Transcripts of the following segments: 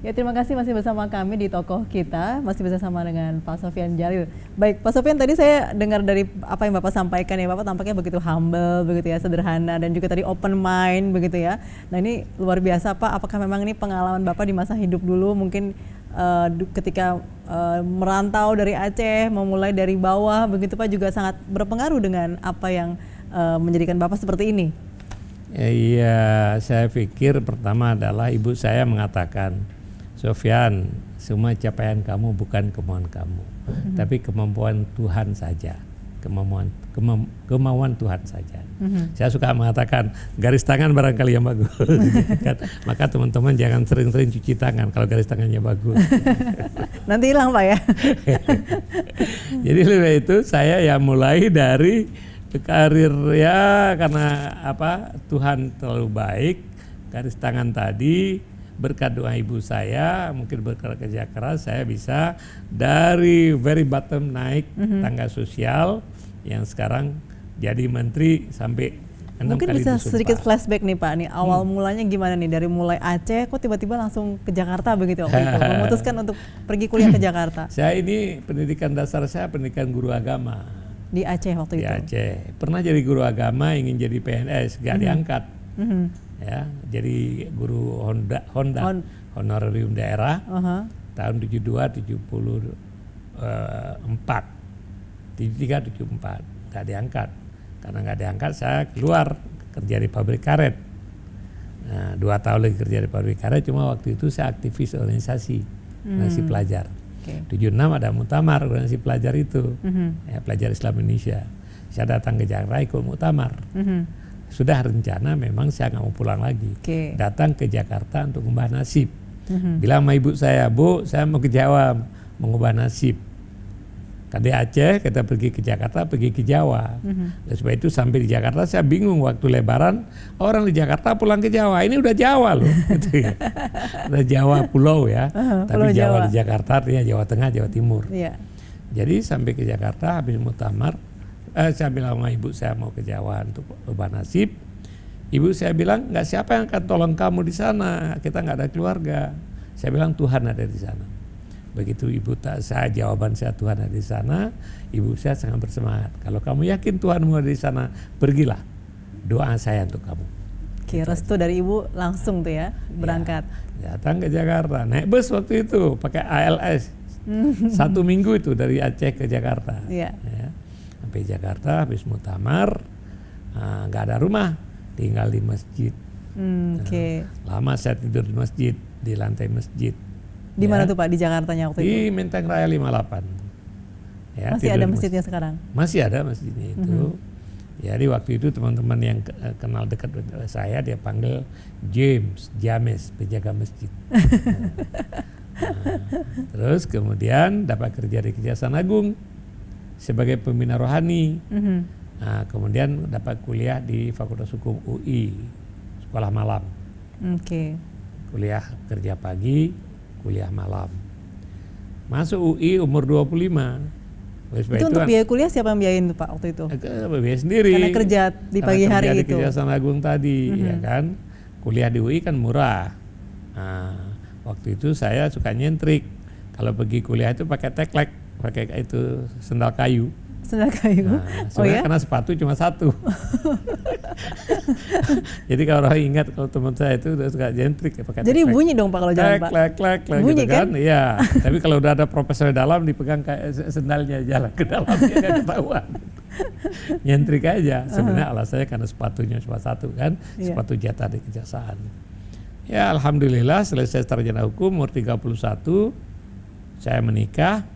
Ya, terima kasih masih bersama kami di Tokoh Kita, masih bersama dengan Pak Sofyan Djalil. Baik, Pak Sofyan, tadi saya dengar dari apa yang Bapak sampaikan ya, Bapak tampaknya begitu humble, begitu ya, sederhana, dan juga tadi open mind, begitu ya. Nah, ini luar biasa, Pak. Apakah memang ini pengalaman Bapak di masa hidup dulu, mungkin ketika merantau dari Aceh, memulai dari bawah, begitu Pak, juga sangat berpengaruh dengan apa yang menjadikan Bapak seperti ini? Iya, saya pikir pertama adalah ibu saya mengatakan, Sofyan, semua capaian kamu bukan kemauan kamu, tapi kemampuan Tuhan saja, kemauan Tuhan saja. Saya suka mengatakan garis tangan barangkali yang bagus, kan? Maka teman-teman jangan sering-sering cuci tangan kalau garis tangannya bagus. Nanti hilang Pak ya. Jadi lebih itu saya ya mulai dari karir ya, karena apa, Tuhan terlalu baik, garis tangan tadi berkat doa ibu saya, mungkin berkat kerja keras, saya bisa dari very bottom naik tangga sosial yang sekarang jadi menteri sampai 6 mungkin kali bisa disumpah. sedikit flashback nih Pak, nih awal mulanya gimana nih, dari mulai Aceh kok tiba-tiba langsung ke Jakarta begitu waktu itu, memutuskan untuk pergi kuliah ke Jakarta. Saya ini pendidikan dasar saya pendidikan guru agama. Di Aceh waktu itu? Di Aceh. Pernah jadi guru agama, ingin jadi PNS, gak diangkat. Ya, jadi guru honorarium daerah tahun 72, 74, 73, 74, gak diangkat. Karena gak diangkat, saya keluar kerja di pabrik karet. Nah, 2 tahun lagi kerja di pabrik karet, cuma waktu itu saya aktivis organisasi pelajar. 76 ada muktamar organisasi pelajar itu, ya, pelajar Islam Indonesia. Saya datang ke Jakarta ikut muktamar. Sudah rencana memang saya nggak mau pulang lagi. Datang ke Jakarta untuk mengubah nasib. Bilang sama ibu saya, Bu, saya mau ke Jawa mengubah nasib. Di Aceh kita pergi ke Jakarta, pergi ke Jawa. Dan sebab itu sampai di Jakarta saya bingung waktu Lebaran, orang di Jakarta pulang ke Jawa. Ini udah Jawa loh, gitu ya. Udah Jawa pulau ya, tapi Jawa di Jakarta artinya Jawa Tengah, Jawa Timur. Jadi sampai ke Jakarta habis muktamar, saya bilang sama ibu saya mau ke Jawa untuk ubah nasib. Ibu saya bilang, nggak, siapa yang akan tolong kamu di sana? Kita nggak ada keluarga. Saya bilang Tuhan ada di sana. Begitu ibu saya jawaban saya Tuhan ada di sana, ibu saya sangat bersemangat. Kalau kamu yakin Tuhanmu ada di sana, pergilah. Doa saya untuk kamu. Oke, restu dari ibu langsung tuh ya berangkat. Ya, datang ke Jakarta, naik bus waktu itu pakai ALS. 1 minggu itu dari Aceh ke Jakarta. Ya, sampai Jakarta habis muktamar, nggak ada rumah, tinggal di masjid. Lama saya tidur di masjid, di lantai masjid. Di mana tuh Pak, di Jakartanya waktu itu? Di Menteng Raya 58. Ya, masih ada masjidnya sekarang? Masih ada masjidnya itu. Jadi waktu itu teman-teman yang kenal dekat dengan saya, dia panggil James, penjaga masjid. Terus kemudian dapat kerja di Kejaksaan Agung sebagai pembina rohani. Nah, kemudian dapat kuliah di Fakultas Hukum UI, sekolah malam. Kuliah kerja pagi, kuliah malam. Masuk UI umur 25. Itu untuk biaya kuliah siapa yang biayain tuh Pak waktu itu? Biaya sendiri. Karena kerja di pagi hari kerja itu. Di Kejaksaan Agung tadi, ya kan. Kuliah di UI kan murah. Nah, waktu itu saya suka nyentrik. Kalau pergi kuliah itu pakai teklek, pakai itu sendal kayu. Sendal kayu. Nah, karena sepatu cuma 1. Jadi kalau orang ingat, kalau teman saya itu udah suka jentrik ya pakai. Jadi bunyi dong Pak kalau jalan Pak. Klek bunyi gitu kan? Iya. Tapi kalau udah ada profesor dalam dipegang kayak sendalnya jalan ke dalam dia nggak ketahuan. Nyentrik aja. Sebenarnya alasannya karena sepatunya cuma 1 kan, sepatu jatah di kejaksaan. Ya alhamdulillah selesai sarjana hukum umur 31 saya menikah,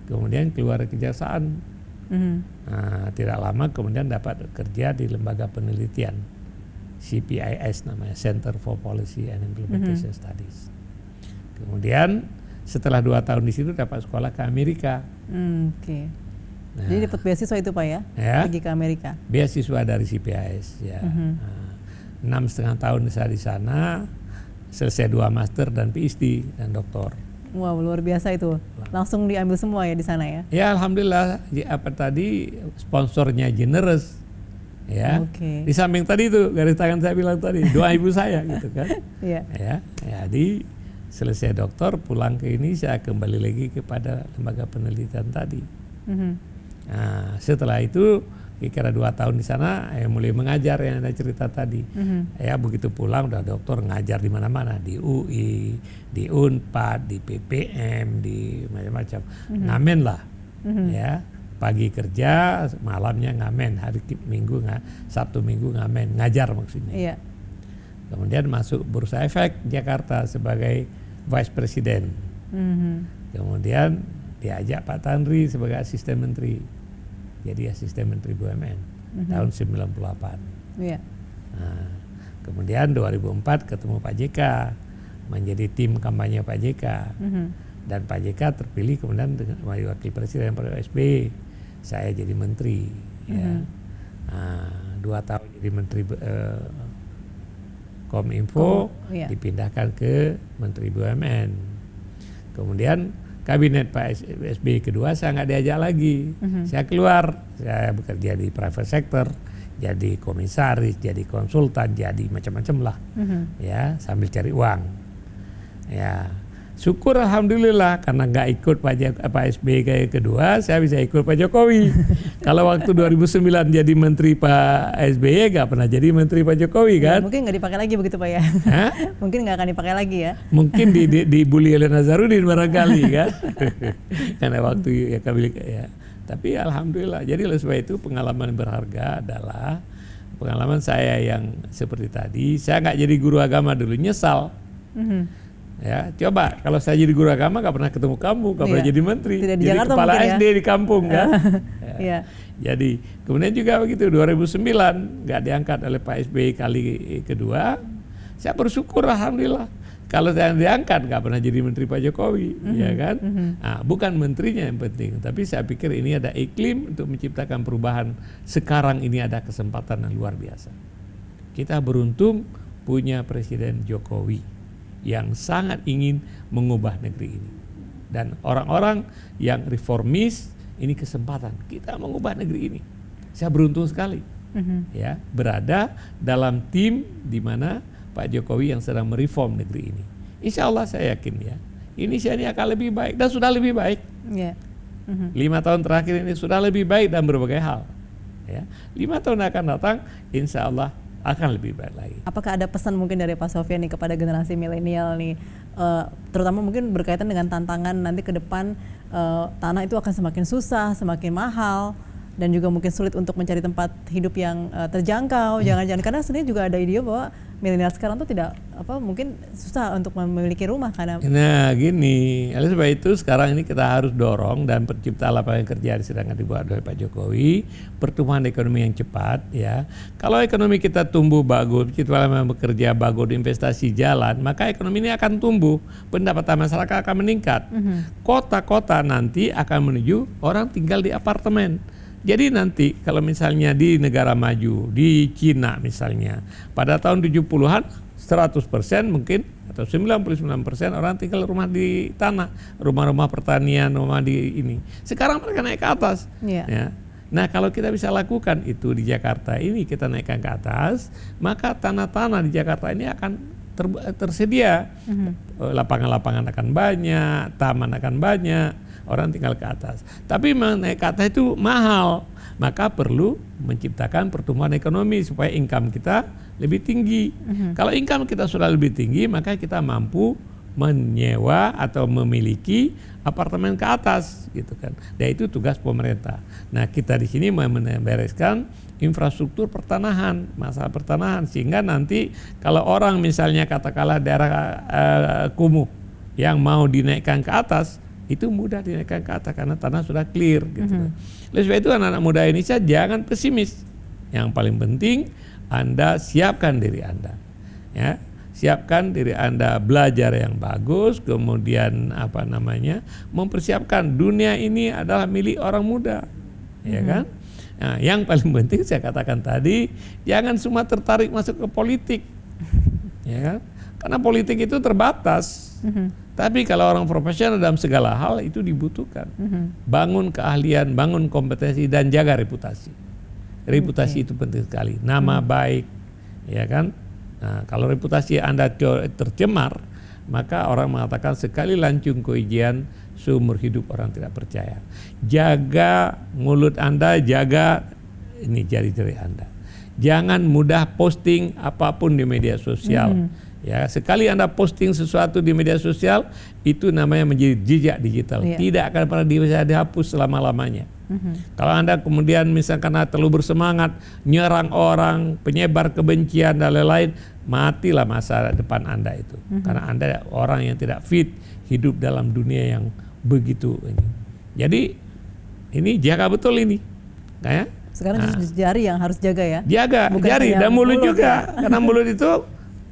kemudian keluar dari kejaksaan. Nah, tidak lama kemudian dapat kerja di lembaga penelitian CPIS namanya, Center for Policy and Implementation Studies. Kemudian setelah 2 tahun di situ dapat sekolah ke Amerika. Nah, jadi dapat beasiswa itu Pak ya? Pergi ke Amerika. Beasiswa dari CPIS ya. 6,5 tahun saya di sana, selesai 2 master dan PhD dan doktor. Wow, luar biasa itu. Langsung diambil semua ya di sana ya? Ya alhamdulillah, sponsornya generous. Ya. Di samping tadi itu garis tangan saya bilang tadi, doa ibu saya gitu kan. Ya, jadi selesai doktor pulang ke Indonesia, kembali lagi kepada lembaga penelitian tadi. Nah, setelah itu kira 2 tahun di sana, mulai mengajar yang ada cerita tadi. Ya begitu pulang udah dokter, ngajar di mana-mana, di UI, di Unpad, di PPM, di macam-macam. Ngamen lah, ya. Pagi kerja, malamnya ngamen, hari Minggu Sabtu Minggu ngamen, ngajar maksudnya. Iya. Kemudian masuk Bursa Efek Jakarta sebagai Vice President. Kemudian diajak Pak Tanri sebagai asisten menteri. Jadi asisten menteri BUMN tahun 98. Iya. Nah, kemudian 2004 ketemu Pak JK, menjadi tim kampanye Pak JK. Dan Pak JK terpilih kemudian dengan wakil presiden Pak SBY. Saya jadi menteri. Ya. Nah, 2 tahun jadi menteri Kominfo, iya. dipindahkan ke Menteri BUMN. Kemudian kabinet Pak SBY kedua saya nggak diajak lagi. Saya keluar, saya bekerja di private sector, jadi komisaris, jadi konsultan, jadi macam-macam lah, ya sambil cari uang. Ya, syukur alhamdulillah karena nggak ikut Pak SBY kayak kedua, saya bisa ikut Pak Jokowi. Kalau waktu 2009 jadi menteri Pak SBY nggak pernah jadi menteri Pak Jokowi kan? Ya, mungkin nggak dipakai lagi begitu Pak ya? Mungkin nggak akan dipakai lagi ya? Mungkin dibully oleh Nazarudin barangkali kan? Karena waktu ya kami ya. Tapi alhamdulillah. Jadi oleh sebab itu pengalaman berharga adalah pengalaman saya yang seperti tadi. Saya nggak jadi guru agama dulu, nyesal. Ya, coba kalau saya jadi guru agama nggak pernah ketemu kamu, nggak pernah jadi menteri, tidak di jadi Jakarta kepala mungkin, SD di kampung kan. Iya. Jadi kemudian juga begitu 2009 nggak diangkat oleh Pak SBY kali kedua, saya bersyukur alhamdulillah. Kalau saya diangkat nggak pernah jadi menteri Pak Jokowi, ya kan? Nah, bukan menterinya yang penting, tapi saya pikir ini ada iklim untuk menciptakan perubahan. Sekarang ini ada kesempatan yang luar biasa. Kita beruntung punya Presiden Jokowi yang sangat ingin mengubah negeri ini, dan orang-orang yang reformis, ini kesempatan kita mengubah negeri ini. Saya beruntung sekali, ya berada dalam tim di mana Pak Jokowi yang sedang mereform negeri ini. Insya Allah saya yakin ya, Indonesia ini akan lebih baik dan sudah lebih baik. 5 tahun terakhir ini sudah lebih baik dan berbagai hal. Ya, 5 tahun akan datang, insya Allah akan lebih baik lagi. Apakah ada pesan mungkin dari Pak Sofyan nih kepada generasi milenial nih, terutama mungkin berkaitan dengan tantangan nanti ke depan, tanah itu akan semakin susah, semakin mahal, dan juga mungkin sulit untuk mencari tempat hidup yang terjangkau. Jangan-jangan karena sebenarnya juga ada ide bahwa milenial sekarang tuh tidak mungkin susah untuk memiliki rumah karena. Nah gini, oleh sebab itu sekarang ini kita harus dorong dan penciptaan lapangan kerja sedang dibuat oleh Pak Jokowi, pertumbuhan ekonomi yang cepat ya. Kalau ekonomi kita tumbuh bagus, kita bekerja bagus, investasi jalan, maka ekonomi ini akan tumbuh, pendapatan masyarakat akan meningkat. Kota-kota nanti akan menuju orang tinggal di apartemen. Jadi nanti kalau misalnya di negara maju, di Cina misalnya, pada tahun 70-an 100% mungkin atau 99% orang tinggal rumah di tanah, rumah-rumah pertanian, rumah di ini. Sekarang mereka naik ke atas. Ya. Nah kalau kita bisa lakukan itu di Jakarta ini, kita naikkan ke atas, maka tanah-tanah di Jakarta ini akan tersedia. Lapangan-lapangan akan banyak, taman akan banyak. Orang tinggal ke atas. Tapi naik ke atas itu mahal. Maka perlu menciptakan pertumbuhan ekonomi supaya income kita lebih tinggi. Kalau income kita sudah lebih tinggi, maka kita mampu menyewa atau memiliki apartemen ke atas, gitu kan. Dan itu tugas pemerintah. Nah, kita di sini membereskan infrastruktur pertanahan, masalah pertanahan, sehingga nanti kalau orang misalnya katakanlah daerah kumuh yang mau dinaikkan ke atas, itu mudah dinaikkan ke atas karena tanah sudah clear gitu. Oleh sebab itu anak-anak muda Indonesia jangan pesimis. Yang paling penting Anda siapkan diri Anda. Ya, siapkan diri Anda belajar yang bagus, kemudian mempersiapkan dunia ini adalah milik orang muda. Ya kan? Nah, yang paling penting saya katakan tadi, jangan semua tertarik masuk ke politik. Ya kan? Karena politik itu terbatas. Tapi kalau orang profesional dalam segala hal itu dibutuhkan. Bangun keahlian, bangun kompetensi dan jaga reputasi. Reputasi itu penting sekali. Nama baik, ya kan? Nah, kalau reputasi Anda tercemar, maka orang mengatakan sekali lancung keujian seumur hidup orang tidak percaya. Jaga mulut Anda, jaga ini jari-jari Anda. Jangan mudah posting apapun di media sosial. Ya, sekali Anda posting sesuatu di media sosial, itu namanya menjadi jejak digital. Tidak akan pernah bisa dihapus selama-lamanya. Kalau Anda kemudian misalkan terlalu bersemangat nyerang orang, penyebar kebencian dan lain-lain, matilah masa depan Anda itu. Karena Anda orang yang tidak fit hidup dalam dunia yang begitu ini. Jadi ini jaga betul ini. Kayak sekarang justru jari yang harus jaga ya. Jaga bukan jari dan mulut juga. Ya. Karena mulut itu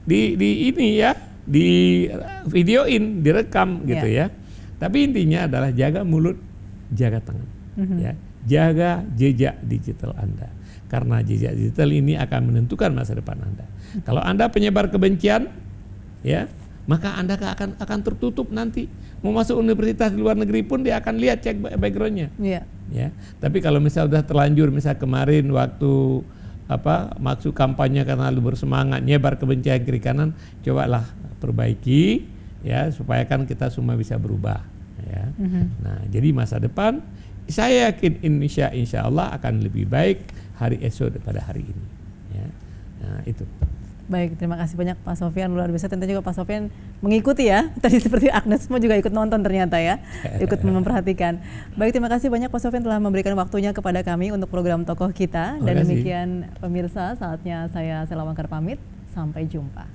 di ini ya, di videoin, direkam gitu ya. Tapi intinya adalah jaga mulut, jaga tangan. Ya, jaga jejak digital Anda, karena jejak digital ini akan menentukan masa depan Anda. Kalau Anda penyebar kebencian, ya, maka Anda akan tertutup nanti. Mau masuk universitas di luar negeri pun dia akan lihat cek backgroundnya. Ya, tapi kalau misal udah terlanjur, misal kemarin waktu maksud kampanye karena lu bersemangat nyebar kebencian kiri kanan, cobalah perbaiki ya supaya kan kita semua bisa berubah. Ya, nah jadi masa depan saya yakin Indonesia insya Allah akan lebih baik hari esok daripada hari ini. Ya. Nah itu. Baik, terima kasih banyak Pak Sofyan, luar biasa. Tentu juga Pak Sofyan mengikuti ya. Tadi seperti Agnes semua juga ikut nonton ternyata ya, ikut memperhatikan. Baik, terima kasih banyak Pak Sofyan telah memberikan waktunya kepada kami untuk program Tokoh Kita. Dan demikian pemirsa, saatnya saya Sela Wangkar pamit. Sampai jumpa.